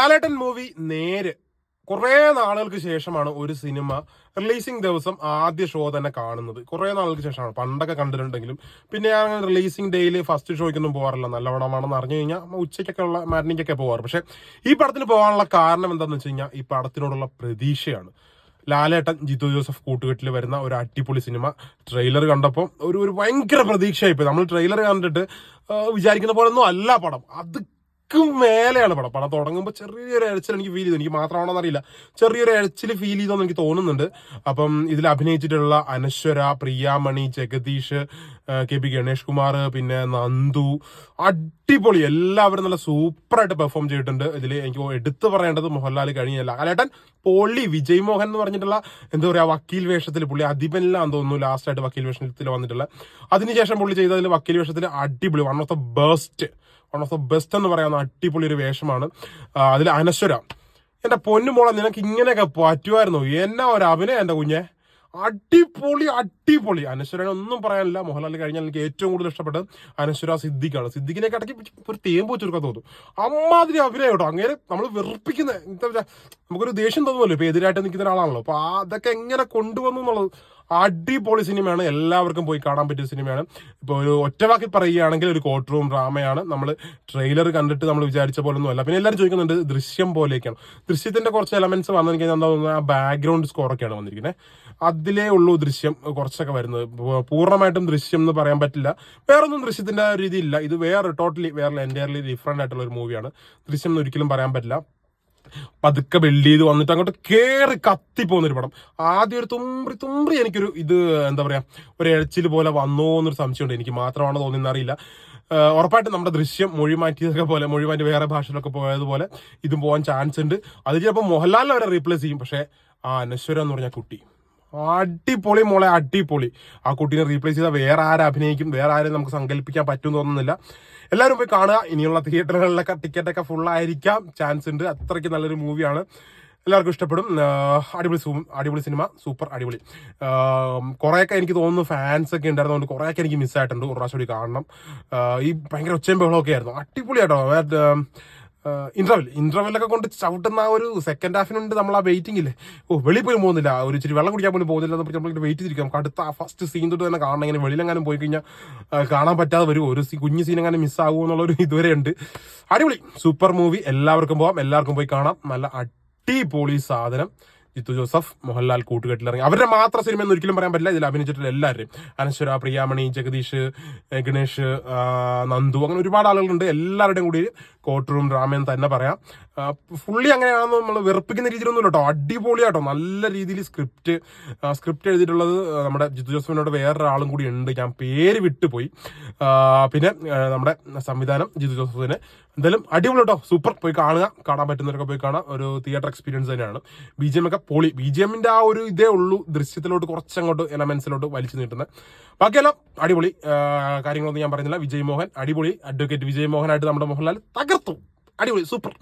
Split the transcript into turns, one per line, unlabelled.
ലാലേട്ടൻ movie നേര് കുറെ നാളുകൾക്ക് ശേഷമാണ് ഒരു സിനിമ റിലീസിംഗ് ദിവസം ആദ്യ ഷോ തന്നെ കാണുന്നത്. കുറെ നാളുകൾക്ക് ശേഷമാണ്. പണ്ടൊക്കെ കണ്ടിട്ടുണ്ടെങ്കിലും പിന്നെ ഞാൻ റിലീസിംഗ് ഡേയിൽ ഫസ്റ്റ് ഷോയ്ക്കൊന്നും പോകാറില്ല. നല്ല പടമാണെന്ന് അറിഞ്ഞു കഴിഞ്ഞാൽ ഉച്ചയ്ക്കൊക്കെ ഉള്ള മാറ്റിനിക്കൊക്കെ പോകാറ്. പക്ഷെ ഈ പടത്തിന് പോകാനുള്ള കാരണം എന്താണെന്ന് വെച്ച് കഴിഞ്ഞാൽ ഈ പടത്തിനോടുള്ള പ്രതീക്ഷയാണ്. ലാലേട്ടൻ ജിത്തു ജോസഫ് കൂട്ടുകെട്ടിൽ വരുന്ന ഒരു അടിപൊളി സിനിമ. ട്രെയിലർ കണ്ടപ്പോൾ ഒരു ഭയങ്കര പ്രതീക്ഷയായിപ്പോയി. നമ്മൾ ട്രെയിലർ കണ്ടിട്ട് വിചാരിക്കുന്ന പോലെ ഒന്നും അല്ല പടം. അത് മേലെയാണ് പടം തുടങ്ങുമ്പോൾ ചെറിയൊരു എഴച്ചിൽ എനിക്ക് ഫീൽ ചെയ്തു. എനിക്ക് മാത്രമാണെന്ന് അറിയില്ല, ചെറിയൊരു എഴച്ചിൽ ഫീൽ ചെയ്തെന്ന് എനിക്ക് തോന്നുന്നുണ്ട്. അപ്പം ഇതിൽ അഭിനയിച്ചിട്ടുള്ള അനശ്വര, പ്രിയാമണി, ജഗദീഷ്, കെ.പി. ഗണേഷ് കുമാർ, പിന്നെ നന്ദു, അടിപൊളി. എല്ലാവരും നല്ല സൂപ്പറായിട്ട് പെർഫോം ചെയ്തിട്ടുണ്ട്. ഇതിൽ എനിക്ക് എടുത്തു പറയേണ്ടത് മോഹൻലാൽ കഴിഞ്ഞല്ല. ലാലേട്ടൻ പൊളി. വിജയ് മോഹൻ എന്ന് പറഞ്ഞിട്ടുള്ള എന്താ പറയാ വക്കീൽ വേഷത്തിൽ പുള്ളി അതിബനിലാന്ന് തോന്നുന്നു ലാസ്റ്റ് ആയിട്ട് വക്കീൽ വേഷത്തിൽ വന്നിട്ടുള്ള. അതിനുശേഷം പുള്ളി ചെയ്തതിൽ വക്കീൽ വേഷത്തിൽ അടിപൊളി, വൺ ഓഫ് ദ ബെസ്റ്റ് എന്ന് പറയാവുന്ന അടിപൊളി ഒരു വേഷമാണ്. അതിൽ അനശ്വര, എന്റെ പൊന്നുമോളെ നിനക്ക് ഇങ്ങനെയൊക്കെ പറ്റുമായിരുന്നു. എന്നാ ഒരു അഭിനയം എന്റെ കുഞ്ഞെ, അടിപൊളി. അനശ്വരനെ ഒന്നും പറയാനില്ല. മോഹൻലാൽ കഴിഞ്ഞാൽ എനിക്ക് ഏറ്റവും കൂടുതൽ ഇഷ്ടപ്പെട്ടത് അനശ്വര സിദ്ദിഖാണ്. സിദ്ദിഖിനെ ഇടയ്ക്ക് ഒരു തേമ്പ് വെച്ചെടുക്കാൻ തോന്നും. അമ്മാതിരി അഭിനയം കേട്ടോ. അങ്ങനെ നമ്മൾ വെറുപ്പിക്കുന്ന എന്താ വെച്ചാൽ നമുക്കൊരു ദേഷ്യം തോന്നുമല്ലോ ഇപ്പൊ എതിരായിട്ട് നിൽക്കുന്ന ഒരാളാണല്ലോ. അപ്പൊ അതൊക്കെ എങ്ങനെ കൊണ്ടുവന്നു എന്നുള്ളത് അടിപൊളി സിനിമയാണ്. എല്ലാവർക്കും പോയി കാണാൻ പറ്റിയ സിനിമയാണ്. ഇപ്പോൾ ഒരു ഒറ്റവാക്കി പറയുകയാണെങ്കിൽ ഒരു കോർട്ട് റൂം ഡ്രാമയാണ്. നമ്മൾ ട്രെയിലർ കണ്ടിട്ട് നമ്മൾ വിചാരിച്ച പോലെ ഒന്നും അല്ല. പിന്നെ എല്ലാവരും ചോദിക്കുന്നുണ്ട് ദൃശ്യം പോലെയൊക്കെയാണ്. ദൃശ്യത്തിന്റെ കുറച്ച് എലമെന്റ്സ് വന്നെനിക്ക് എന്താ തോന്നുന്നത്, ആ ബാക്ക്ഗ്രൗണ്ട് സ്കോറൊക്കെയാണ് വന്നിരിക്കുന്നത്. അതിലേ ഉള്ളൂ ദൃശ്യം കുറച്ചൊക്കെ വരുന്നത്. പൂർണ്ണമായിട്ടും ദൃശ്യം എന്ന് പറയാൻ പറ്റില്ല. വേറൊന്നും ദൃശ്യത്തിന്റെ രീതിയില്ല. ഇത് വേറെ എൻറ്റയർലി ഡിഫറെന്റ് ആയിട്ടുള്ള ഒരു മൂവിയാണ്. ദൃശ്യം എന്ന് ഒരിക്കലും പറയാൻ പറ്റില്ല. പതുക്കെ ബിൽഡ് ചെയ്ത് വന്നിട്ട് അങ്ങോട്ട് കേറി കത്തിപ്പോകുന്നൊരു പടം. ആദ്യം ഒരു തുമ്പി എനിക്കൊരു ഇത് എന്താ പറയാ ഒരു എഴച്ചിൽ പോലെ വന്നോ എന്നൊരു സംശയമുണ്ട്. എനിക്ക് മാത്രമാണോ തോന്നുന്ന അറിയില്ല. ഉറപ്പായിട്ടും നമ്മുടെ ദൃശ്യം മൊഴി മാറ്റി വേറെ ഭാഷയിലൊക്കെ പോയതുപോലെ ഇതും പോകാൻ ചാൻസ് ഉണ്ട്. അത് ചിലപ്പോൾ മോഹൻലാലിനെ വരെ റീപ്ലേസ് ചെയ്യും. പക്ഷെ അനശ്വര എന്ന് പറഞ്ഞ കുട്ടി അടിപൊളി മോളെ, അടിപൊളി. ആ കുട്ടീനെ റീപ്ലേസ് ചെയ്താൽ വേറെ ആരെ അഭിനയിക്കും, വേറെ ആരെ നമുക്ക് സങ്കല്പിക്കാൻ പറ്റും തോന്നുന്നില്ല. എല്ലാവരും പോയി കാണുക. ഇനിയുള്ള തിയേറ്ററുകളിലൊക്കെ ടിക്കറ്റൊക്കെ ഫുള്ളായിരിക്കാം ചാൻസ് ഉണ്ട്. അത്രയ്ക്ക് നല്ലൊരു മൂവിയാണ്. എല്ലാവർക്കും ഇഷ്ടപ്പെടും. അടിപൊളി സിനിമ, സൂപ്പർ അടിപൊളി. കുറേയൊക്കെ എനിക്ക് തോന്നുന്നു ഫാൻസ് ഒക്കെ ഉണ്ടായിരുന്നതുകൊണ്ട് കുറേയൊക്കെ എനിക്ക് മിസ്സായിട്ടുണ്ട്. ഒരു പ്രാവശ്യം കൂടി കാണണം. ഈ ഭയങ്കര ഒച്ചയും ബഹളമൊക്കെ ആയിരുന്നു. അടിപൊളിയാട്ടോ. ഇന്റർവെല്ലൊക്കെ കൊണ്ട് ചവിട്ടുന്ന ആ ഒരു സെക്കൻഡ് ഹാഫിനുണ്ട് നമ്മൾ ആ വെയിറ്റിംഗ് ഇല്ലേ. വെളിയിൽ പോലും പോകുന്നില്ല, ഒരു ഇച്ചിരി വെള്ളം കുടിക്കാൻ പോലും പോകുന്നില്ല. നമ്മൾ വെയിറ്റ് ചെയ്തിരിക്കാം. നമുക്ക് അടുത്ത ആ ഫസ്റ്റ് സീൻ തൊട്ട് തന്നെ കാണണം. ഇങ്ങനെ വെളിയിലെങ്ങാനും പോയി കഴിഞ്ഞാൽ കാണാൻ പറ്റാതെ വരും. ഒരു കുഞ്ഞു സീൻ എങ്ങനെ മിസ്സാകുമോ എന്നുള്ളൊരു ഇതുവരെ ഉണ്ട്. അടിപൊളി സൂപ്പർ മൂവി. എല്ലാവർക്കും പോവാം, എല്ലാവർക്കും പോയി കാണാം. നല്ല അടിപൊളി സാധനം. ജിത്തു ജോസഫ് മോഹൻലാൽ കൂട്ടുകെട്ടിലിറങ്ങി. അവരുടെ മാത്രം സിനിമ എന്ന് ഒരിക്കലും പറയാൻ പറ്റില്ല. ഇതിൽ അഭിനയിച്ചിട്ടുള്ള എല്ലാവരും, അനശ്വര, പ്രിയാമണി, ജഗദീഷ്, ഗണേഷ്, നന്ദു, അങ്ങനെ ഒരുപാട് ആളുകളുണ്ട്. എല്ലാവരുടെയും കൂടി കോർട്ട് റൂം ഡ്രാമയെന്ന് തന്നെ പറയാം. ഫുള്ളി അങ്ങനെയാണെന്ന് നമ്മൾ വെറുപ്പിക്കുന്ന രീതിയിലൊന്നും കേട്ടോ. അടിപൊളിയാട്ടോ. നല്ല രീതിയിൽ സ്ക്രിപ്റ്റ് എഴുതിയിട്ടുള്ളത് നമ്മുടെ ജിത്തു ജോസഫിനോട് വേറൊരാളും കൂടി ഉണ്ട്. ഞാൻ പേര് വിട്ടുപോയി. പിന്നെ നമ്മുടെ സംവിധാനം ജിത്തു ജോസഫിന്. എന്തായാലും അടിപൊളി കേട്ടോ, സൂപ്പർ. പോയി കാണാൻ പറ്റുന്നവരൊക്കെ പോയി കാണാം. ഒരു തിയേറ്റർ എക്സ്പീരിയൻസ് തന്നെയാണ്. BGM ഒക്കെ പൊളി. BGMന്റെ ആ ഒരു ഇതേ ഉള്ളൂ ദൃശ്യത്തിലോട്ട് കുറച്ചങ്ങോട്ട് എലമെന്റ്സിലോട്ട് വലിച്ചു നീട്ടുന്നത്. ബാക്കിയെല്ലാം അടിപൊളി. കാര്യങ്ങളൊന്നും ഞാൻ പറയുന്നില്ല. വിജയ് മോഹൻ അടിപൊളി. അഡ്വക്കേറ്റ് വിജയ് മോഹനായിട്ട് നമ്മുടെ മോഹൻലാൽ തകർത്തു. അടിപൊളി, സൂപ്പർ.